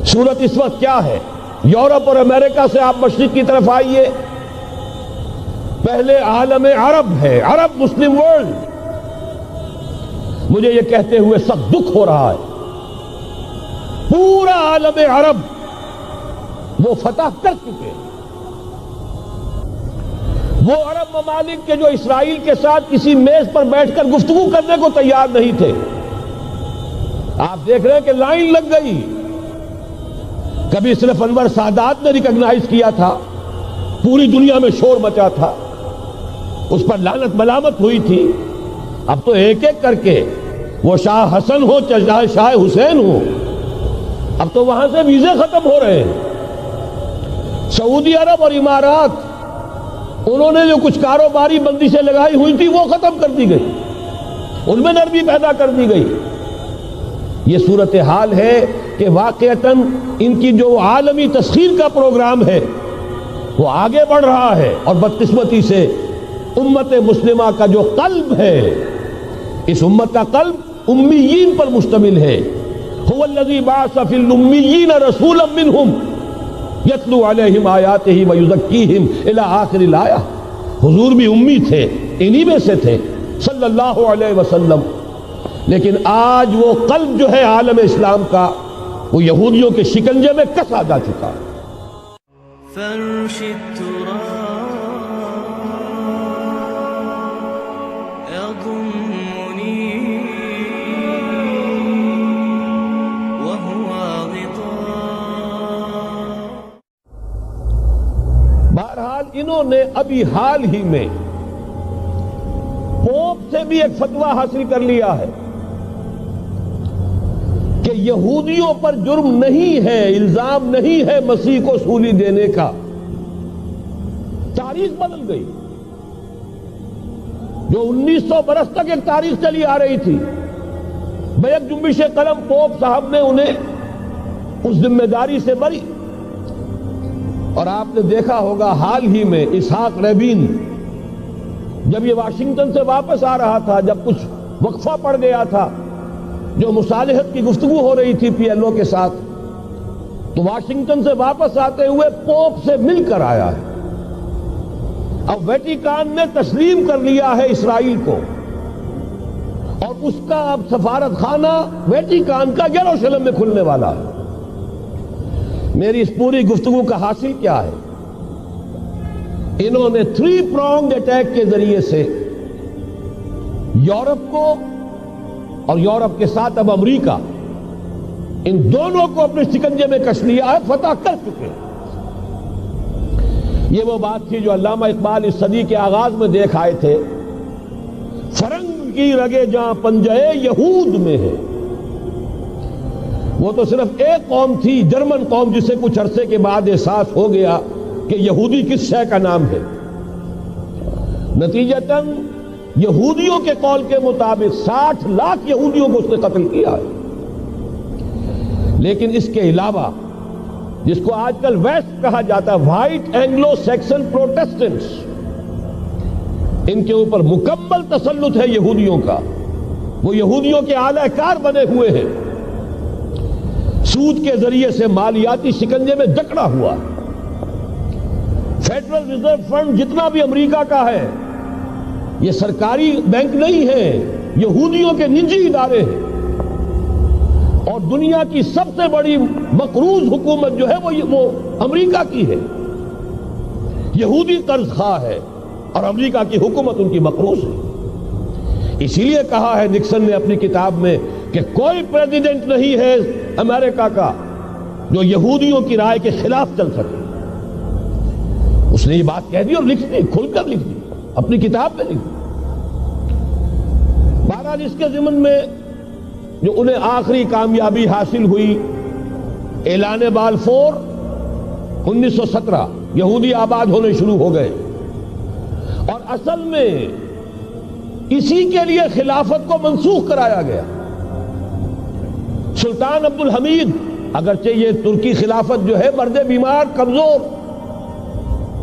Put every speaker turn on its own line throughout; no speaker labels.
صورت اس وقت کیا ہے؟ یورپ اور امریکہ سے آپ مشرق کی طرف آئیے، پہلے عالم عرب ہے، عرب مسلم ورلڈ. مجھے یہ کہتے ہوئے سخت دکھ ہو رہا ہے، پورا عالم عرب وہ فتح کر چکے. وہ عرب ممالک کے جو اسرائیل کے ساتھ کسی میز پر بیٹھ کر گفتگو کرنے کو تیار نہیں تھے، آپ دیکھ رہے ہیں کہ لائن لگ گئی. کبھی صرف انور سادات نے ریکگنائز کیا تھا، پوری دنیا میں شور مچا تھا، اس پر لعنت ملامت ہوئی تھی. اب تو ایک ایک کر کے وہ شاہ حسن ہو چاہے شاہ حسین ہو، اب تو وہاں سے ویزے ختم ہو رہے ہیں. سعودی عرب اور امارات، انہوں نے جو کچھ کاروباری بندشیں لگائی ہوئی تھی وہ ختم کر دی گئی، ان میں نرمی پیدا کر دی گئی. یہ صورتحال ہے کہ واقعتاً ان کی جو عالمی تسخیر کا پروگرام ہے وہ آگے بڑھ رہا ہے، اور بدقسمتی سے امت مسلمہ کا جو قلب ہے، اس امت کا قلب امیین پر مشتمل ہے. هو الذی بعث فی الامیین رسولا منہم یتلو علیہم آیاتہ ویزکیہم الی آخر الآیہ. حضور بھی امی تھے، انہی میں سے تھے صلی اللہ علیہ وسلم. لیکن آج وہ قلب جو ہے عالم اسلام کا، وہ یہودیوں کے شکنجے میں کسا جا چکا ہے.
فرش التراب يضمني وهو غطاء.
بہرحال انہوں نے ابھی حال ہی میں پوپ سے بھی ایک فتویٰ حاصل کر لیا ہے کہ یہودیوں پر جرم نہیں ہے، الزام نہیں ہے مسیح کو سولی دینے کا. تاریخ بدل گئی. جو 1900 برس تک ایک تاریخ چلی آ رہی تھی، بیک جنبش قلم پوپ صاحب نے انہیں اس ذمہ داری سے بری. اور آپ نے دیکھا ہوگا حال ہی میں اسحاق ریبین جب یہ واشنگٹن سے واپس آ رہا تھا، جب کچھ وقفہ پڑ گیا تھا، جو مصالحت کی گفتگو ہو رہی تھی پی ایل او کے ساتھ، تو واشنگٹن سے واپس آتے ہوئے پوپ سے مل کر آیا ہے. اب ویٹیکان نے تسلیم کر لیا ہے اسرائیل کو، اور اس کا اب سفارت خانہ ویٹیکان کا یروشلم میں کھلنے والا ہے. میری اس پوری گفتگو کا حاصل کیا ہے؟ انہوں نے 3 pronged اٹیک کے ذریعے سے یورپ کو اور یورپ کے ساتھ اب امریکہ، ان دونوں کو اپنے شکنجے میں کش لیا ہے، فتح کر چکے. یہ وہ بات تھی جو علامہ اقبال اس صدی کے آغاز میں دیکھ آئے تھے، فرنگ کی رگے جہاں پنجے یہود میں ہے. وہ تو صرف ایک قوم تھی، جرمن قوم، جسے کچھ عرصے کے بعد احساس ہو گیا کہ یہودی کس شے کا نام ہے. نتیجتاً یہودیوں کے قول کے مطابق 60 لاکھ یہودیوں کو اس نے قتل کیا ہے. لیکن اس کے علاوہ، جس کو آج کل ویسٹ کہا جاتا ہے، وائٹ اینگلو سیکسن پروٹیسٹنٹس، ان کے اوپر مکمل تسلط ہے یہودیوں کا. وہ یہودیوں کے اعلی کار بنے ہوئے ہیں، سود کے ذریعے سے مالیاتی شکنجے میں جکڑا ہوا. فیڈرل ریزرو فنڈ جتنا بھی امریکہ کا ہے، یہ سرکاری بینک نہیں ہے، یہودیوں کے نجی ادارے ہیں. اور دنیا کی سب سے بڑی مقروض حکومت جو ہے وہ امریکہ کی ہے. یہودی قرض خواہ ہے اور امریکہ کی حکومت ان کی مقروض ہے. اسی لیے کہا ہے نکسن نے اپنی کتاب میں کہ کوئی پریزیڈنٹ نہیں ہے امریکہ کا جو یہودیوں کی رائے کے خلاف چل سکے. اس نے یہ بات کہہ دی اور لکھ دی، کھل کر لکھ دی، اپنی کتاب میں لکھ دی. بہرحال اس کے ضمن میں جو انہیں آخری کامیابی حاصل ہوئی، اعلان بالفور 1917، یہودی آباد ہونے شروع ہو گئے. اور اصل میں اسی کے لیے خلافت کو منسوخ کرایا گیا. سلطان عبد الحمید، اگرچہ یہ ترکی خلافت جو ہے مرد بیمار کمزور،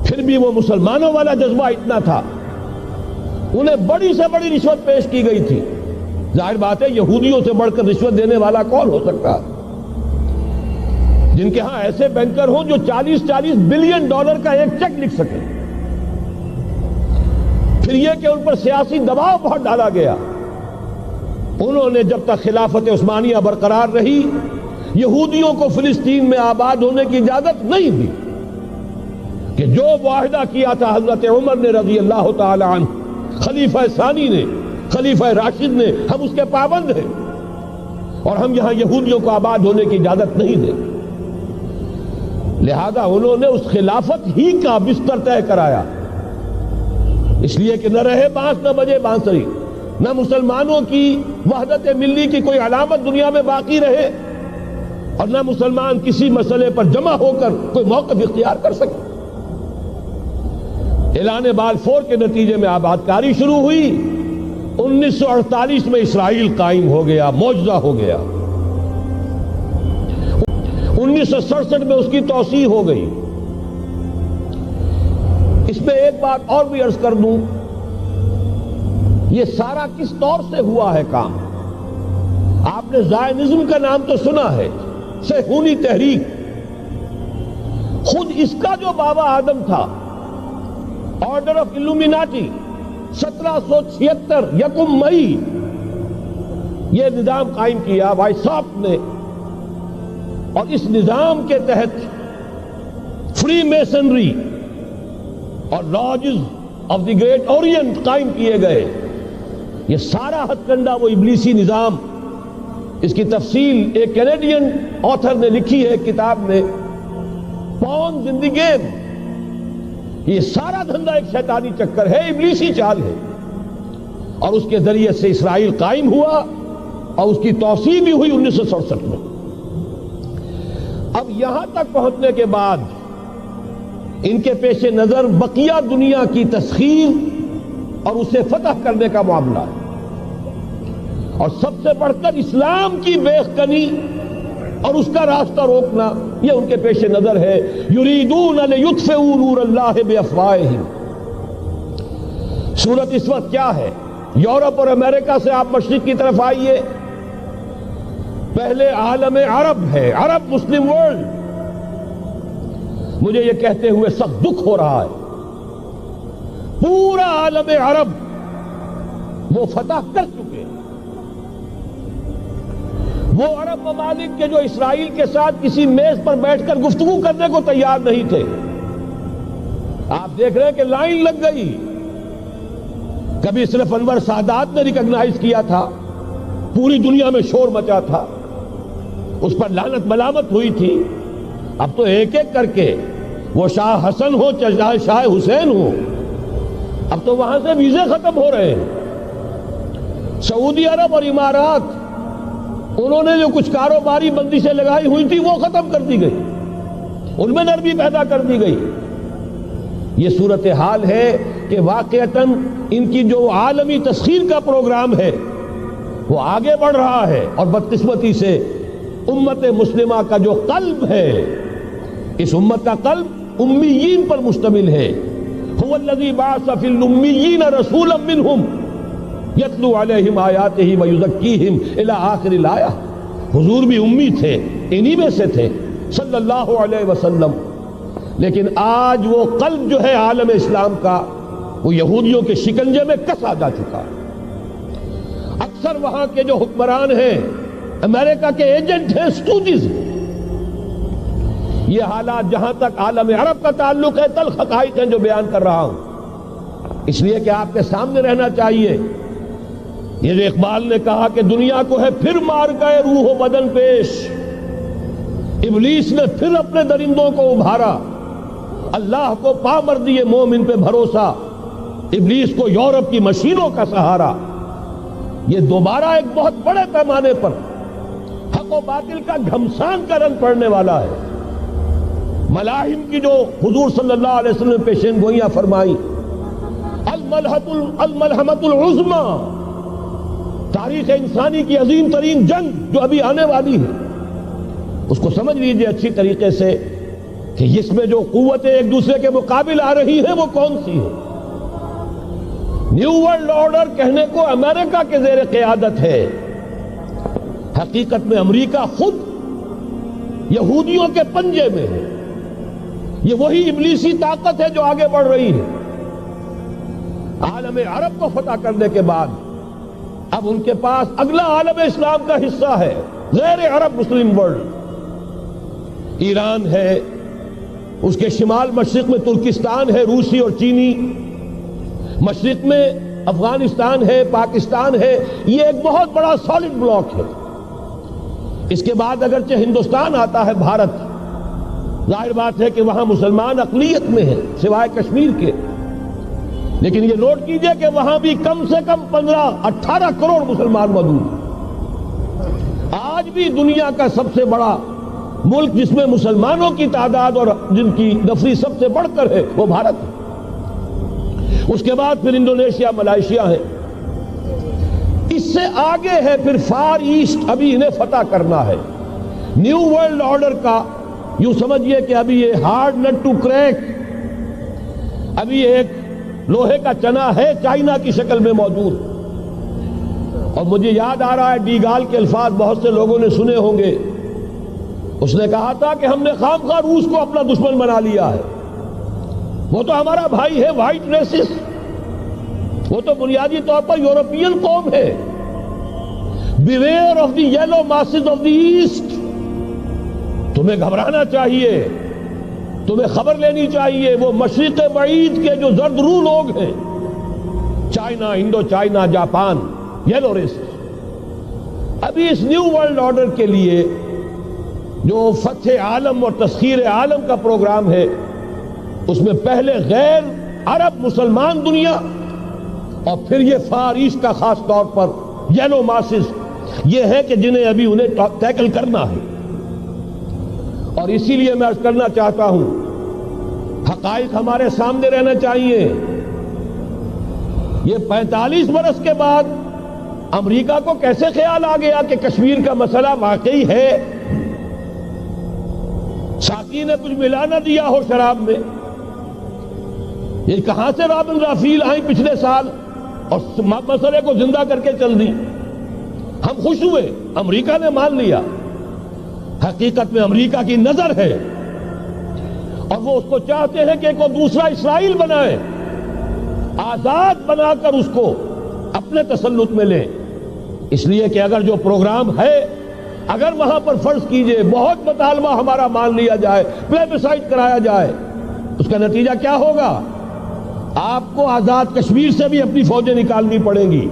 پھر بھی وہ مسلمانوں والا جذبہ اتنا تھا، انہیں بڑی سے بڑی رشوت پیش کی گئی تھی. ظاہر بات ہے یہودیوں سے بڑھ کر رشوت دینے والا کون ہو سکتا ہے. جن کے ہاں ایسے بینکر ہوں جو 40 بلین ڈالر کا ایک چیک لکھ سکیں. پھر یہ کہ ان پر سیاسی دباؤ بہت ڈالا گیا. انہوں نے جب تک خلافت عثمانیہ برقرار رہی یہودیوں کو فلسطین میں آباد ہونے کی اجازت نہیں دی کہ جو معاہدہ کیا تھا حضرت عمر نے رضی اللہ تعالی عنہ، خلیفہ ثانی نے، خلیفہ راشد نے، ہم اس کے پابند ہیں اور ہم یہاں یہودیوں کو آباد ہونے کی اجازت نہیں دیں. لہذا انہوں نے اس خلافت ہی کا بستر طے کرایا، اس لیے کہ نہ رہے بانس نہ بجے بانسری، نہ مسلمانوں کی وحدت ملی کی کوئی علامت دنیا میں باقی رہے اور نہ مسلمان کسی مسئلے پر جمع ہو کر کوئی موقف اختیار کر سکے. اعلان بلفور کے نتیجے میں آباد کاری شروع ہوئی. 1948 میں اسرائیل قائم ہو گیا، معجزہ ہو گیا. 1967 میں اس کی توسیع ہو گئی. اس میں ایک بات اور بھی عرض کر دوں، یہ سارا کس طور سے ہوا ہے کام؟ آپ نے زائنزم کا نام تو سنا ہے، صہیونی تحریک. خود اس کا جو بابا آدم تھا، آرڈر آف الومیناٹی، 1776 یکم مئی یہ نظام قائم کیا وائساپ نے، اور اس نظام کے تحت فری میسنری اور lodges of the great Orient قائم کیے گئے. یہ سارا ہتھ کنڈا وہ ابلیسی نظام، اس کی تفصیل ایک کینیڈین آتھر نے لکھی ہے کتاب میں، پونز ان دی گیم. یہ سارا دھندا ایک شیطانی چکر ہے، ابلیسی چال ہے، اور اس کے ذریعے سے اسرائیل قائم ہوا اور اس کی توسیع بھی ہوئی 1967 میں. اب یہاں تک پہنچنے کے بعد ان کے پیش نظر بقیہ دنیا کی تسخیر اور اسے فتح کرنے کا معاملہ ہے، اور سب سے بڑھ کر اسلام کی بیخ کنی اور اس کا راستہ روکنا یہ ان کے پیش نظر ہے. یریدون لیطفئوا نور اللہ بافواہہم. صورت اس وقت کیا ہے؟ یورپ اور امریکہ سے آپ مشرق کی طرف آئیے، پہلے عالم عرب ہے، عرب مسلم ورلڈ. مجھے یہ کہتے ہوئے سخت دکھ ہو رہا ہے، پورا عالم عرب وہ فتح کر چکے. وہ عرب ممالک کے جو اسرائیل کے ساتھ کسی میز پر بیٹھ کر گفتگو کرنے کو تیار نہیں تھے، آپ دیکھ رہے ہیں کہ لائن لگ گئی. کبھی صرف انور سادات نے ریکگنائز کیا تھا، پوری دنیا میں شور مچا تھا، اس پر لعنت ملامت ہوئی تھی. اب تو ایک ایک کر کے، وہ شاہ حسن ہو چاہے شاہ حسین ہو، اب تو وہاں سے ویزے ختم ہو رہے ہیں. سعودی عرب اور امارات، انہوں نے جو کچھ کاروباری بندشیں لگائی ہوئی تھی وہ ختم کر دی گئی، ان میں نرمی پیدا کر دی گئی. یہ صورتحال ہے کہ واقعتاً ان کی جو عالمی تسخیر کا پروگرام ہے وہ آگے بڑھ رہا ہے، اور بدقسمتی سے امت مسلمہ کا جو قلب ہے، اس امت کا قلب امیین پر مشتمل ہے. هو الذی بعث فی الامیین رسولا منہم یتلو علیہم آیاتہ ویزکیہم الی آخر الآیہ. حضور بھی امی تھے، انہی میں سے تھے صلی اللہ علیہ وسلم. لیکن آج وہ قلب جو ہے عالم اسلام کا، وہ یہودیوں کے شکنجے میں کسا جا چکا. اکثر وہاں کے جو حکمران ہیں امریکہ کے ایجنٹ ہیں، اسٹوجز. یہ حالات جہاں تک عالم عرب کا تعلق ہے تلخ حقائق ہیں جو بیان کر رہا ہوں، اس لیے کہ آپ کے سامنے رہنا چاہیے. یہ جو اقبال نے کہا کہ دنیا کو ہے پھر مار گئے روح و بدن پیش، ابلیس نے پھر اپنے درندوں کو ابھارا، اللہ کو پا مر دیے مومن پہ بھروسہ، ابلیس کو یورپ کی مشینوں کا سہارا. یہ دوبارہ ایک بہت بڑے پیمانے پر حق و باطل کا گھمسان کا رنگ پڑنے والا ہے. ملاحم کی جو حضور صلی اللہ علیہ وسلم نے پیشین گوئیاں فرمائی، الملحمۃ العظمیٰ، تاریخ انسانی کی عظیم ترین جنگ جو ابھی آنے والی ہے، اس کو سمجھ لیجئے اچھی طریقے سے کہ اس میں جو قوتیں ایک دوسرے کے مقابل آ رہی ہیں وہ کون سی ہے. نیو ورلڈ آرڈر کہنے کو امریکہ کے زیر قیادت ہے، حقیقت میں امریکہ خود یہودیوں کے پنجے میں ہے. یہ وہی ابلیسی طاقت ہے جو آگے بڑھ رہی ہے. عالم عرب کو فتح کرنے کے بعد اب ان کے پاس اگلا عالم اسلام کا حصہ ہے غیر عرب مسلم ورلڈ. ایران ہے، اس کے شمال مشرق میں ترکستان ہے، روسی اور چینی، مشرق میں افغانستان ہے، پاکستان ہے. یہ ایک بہت بڑا سالڈ بلاک ہے. اس کے بعد اگرچہ ہندوستان آتا ہے، بھارت، ظاہر بات ہے کہ وہاں مسلمان اقلیت میں ہیں سوائے کشمیر کے، لیکن یہ نوٹ کیجئے کہ وہاں بھی کم سے کم 15-18 کروڑ مسلمان موجود ہیں. آج بھی دنیا کا سب سے بڑا ملک جس میں مسلمانوں کی تعداد اور جن کی نفری سب سے بڑھ کر ہے وہ بھارت ہے. اس کے بعد پھر انڈونیشیا، ملائیشیا ہے. اس سے آگے ہے پھر فار ایسٹ، ابھی انہیں فتح کرنا ہے. نیو ورلڈ آرڈر کا یوں سمجھئے کہ ابھی یہ ہارڈ نٹ ٹو کریک، ابھی ایک لوہے کا چنا ہے چائنا کی شکل میں موجود. اور مجھے یاد آ رہا ہے ڈی گال کے الفاظ بہت سے لوگوں نے سنے ہوں گے. اس نے کہا تھا کہ ہم نے خام خواہ روس کو اپنا دشمن بنا لیا ہے. وہ تو ہمارا بھائی ہے، وائٹ ریسس، وہ تو بنیادی طور پر یورپین قوم ہے. Beware of the yellow masses of the east. تمہیں گھبرانا چاہیے، تمہیں خبر لینی چاہیے. وہ مشرق بعید کے جو زرد رو لوگ ہیں، China, Indochina, Japan, yellow race. ابھی اس نیو ورلڈ آرڈر کے لیے جو فتح عالم اور تسخیر عالم کا پروگرام ہے، اس میں پہلے غیر عرب مسلمان دنیا اور پھر یہ فار ایسٹ کا خاص طور پر یلو ماسز، یہ ہے کہ جنہیں ابھی انہیں ٹیکل کرنا ہے. اور اسی لیے میں عرض کرنا چاہتا ہوں، حقائق ہمارے سامنے رہنا چاہیے. یہ 45 برس کے بعد امریکہ کو کیسے خیال آ گیا کہ کشمیر کا مسئلہ واقعی ہے؟ ساقی نے کچھ ملا نہ دیا ہو شراب میں. یہ کہاں سے رابن رافیل آئیں پچھلے سال اور مسئلے کو زندہ کر کے چل دی. ہم خوش ہوئے، امریکہ نے مان لیا. حقیقت میں امریکہ کی نظر ہے اور وہ اس کو چاہتے ہیں کہ کوئی دوسرا اسرائیل بنائے، آزاد بنا کر اس کو اپنے تسلط میں لیں. اس لیے کہ اگر جو پروگرام ہے، اگر وہاں پر فرض کیجئے بہت مطالبہ ہمارا مان لیا جائے، پلیبسائٹ کرایا جائے، اس کا نتیجہ کیا ہوگا؟ آپ کو آزاد کشمیر سے بھی اپنی فوجیں نکالنی پڑیں گی،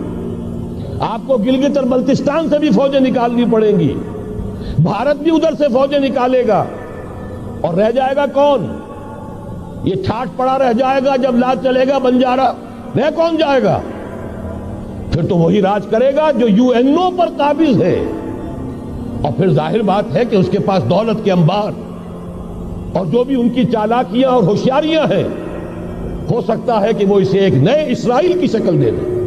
آپ کو گلگت اور بلتستان سے بھی فوجیں نکالنی پڑیں گی، بھارت بھی ادھر سے فوجیں نکالے گا. اور رہ جائے گا کون؟ یہ ٹھاٹ پڑا رہ جائے گا. جب لاج چلے گا بنجارا، رہ کون جائے گا؟ پھر تو وہی راج کرے گا جو یو این او پر قابض ہے. اور پھر ظاہر بات ہے کہ اس کے پاس دولت کے انبار اور جو بھی ان کی چالاکیاں اور ہوشیاریاں ہیں، ہو سکتا ہے کہ وہ اسے ایک نئے اسرائیل کی شکل دے دیں.